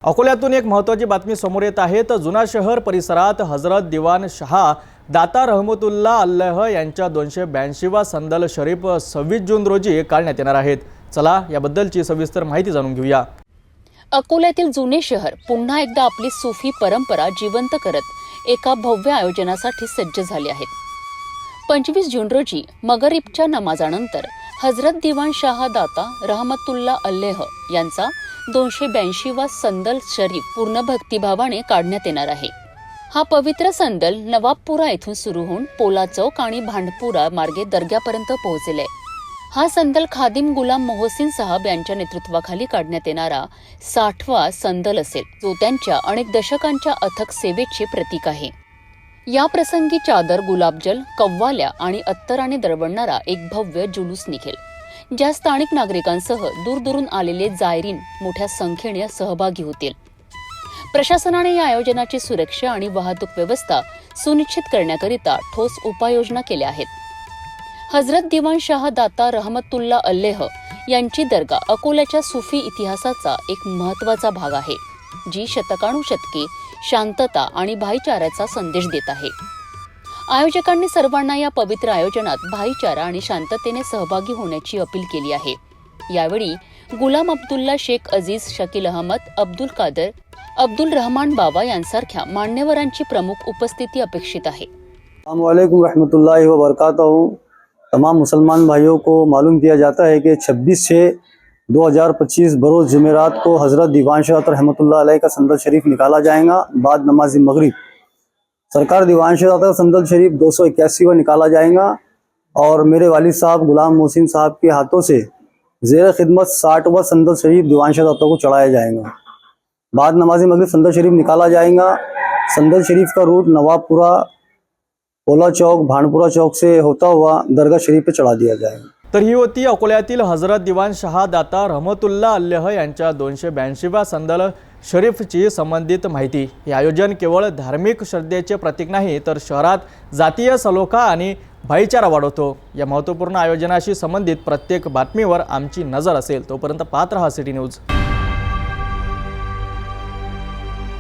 अकोल्यातून एक महत्त्वाची बातमी समोर येत आहे। तर जुना शहर परिसरात हजरत दिवान शाह दाता रहमतुल्लाह अल्लाह यांच्या 282वा संदल शरीफ 26 जून रोजी काढण्यात येणार आहेत। चला याबद्दलची सविस्तर माहिती जाणून घेऊया। अकोल्यातील जुने शहर पुन्हा एकदा आपली सूफी परंपरा जिवंत करत एका भव्य आयोजनासाठी सज्ज झाले आहेत। 25 जून रोजी मगरिबच्या नमाजानंतर हजरत दिवान शाह दाता रहमतुल्लाह अल्लाह यांचा 282वा संदल शरीफ पूर्ण भक्तिभावाने काढण्यात येणार आहे। हा पवित्र संदल नवाबपुरा येथून सुरू होऊन पोला चौक आणि भांडपुरा मार्गे दर्ग्यापर्यंत पोहोचेल। हा संदल खादिम गुलाम मोहसिन साहब यांच्या नेतृत्वाखाली काढण्यात येणारा 60वा संदल असेल, जो त्यांच्या अनेक दशकांच्या अथक सेवेचे प्रतीक आहे। या प्रसंगी चादर, गुलाबजल, कव्वाल्या आणि अत्तराने दरवळणारा एक भव्य जुलूस निघेल, ज्या स्थानिक नागरिकांसह दूरदूरून आलेले जायरीन मोठ्या संख्येने सहभागी होतील। प्रशासनाने या आयोजनाची सुरक्षा आणि वाहतूक व्यवस्था सुनिश्चित करण्याकरिता ठोस उपाययोजना केल्या आहेत। हजरत दिवान शाह दाता रहमतुल्लाह अल्लाह यांची दर्गा अकोल्याच्या सुफी इतिहासाचा एक महत्त्वाचा भाग आहे, जी शतकानुशतके शांतता आणि भाईचाऱ्याचा संदेश देत आहे। आयोजकांनी सर्वांना या पवित्र आयोजनात भाईचारा आणि शांततेने सहभागी होण्याची अपील केली आहे। यावेळी गुलाम अब्दुल्ला, शेख अजीज, शकील अहमद, अब्दुल कादर, अब्दुल रहमान बाबा यांसारख्या मान्यवरांची प्रमुख उपस्थिती अपेक्षित आहे। अस्सलामु अलैकुम रहमतुल्लाहि व बरकातहू। तमाम मुसलमान भाइयों को मालूम किया जाता है कि 26/6/2025 बरोज़ जुमेरात को हज़रत दीवान शाह रहमतुल्लाह अलैह का संदल शरीफ निकाला जाएगा। बाद नमाज मगरिब सरकार दीवान शाह का संदल शरीफ 281वां निकाला जाएगा और मेरे वालिद साहब गुलाम मोहसिन साहब के हाथों से ज़ेर खिदमत 60वां संदल शरीफ दीवान शाह को चढ़ाया जाएगा। बाद नमाज मगरिब संदल शरीफ निकाला जाएगा। संदल शरीफ का रूट नवाबपुरा, पोला चौक, भांडपुरा चौक से होता हुआ दरगाह शरीफ पे चढ़ा दिया जाएगा। तर ही होती अकोल्यातील हजरत दिवान शाह दाता रहमतुल्लाह अल्लाह यांच्या 282व्या संदल शरीफची संबंधित माहिती। हे आयोजन केवळ धार्मिक श्रद्धेचे प्रतीक नाही, तर शहरात जातीय सलोखा आणि भाईचारा वाढवतो। या महत्त्वपूर्ण आयोजनाशी संबंधित प्रत्येक बातमीवर आमची नजर असेल। तोपर्यंत पाहत रहा सिटी न्यूज।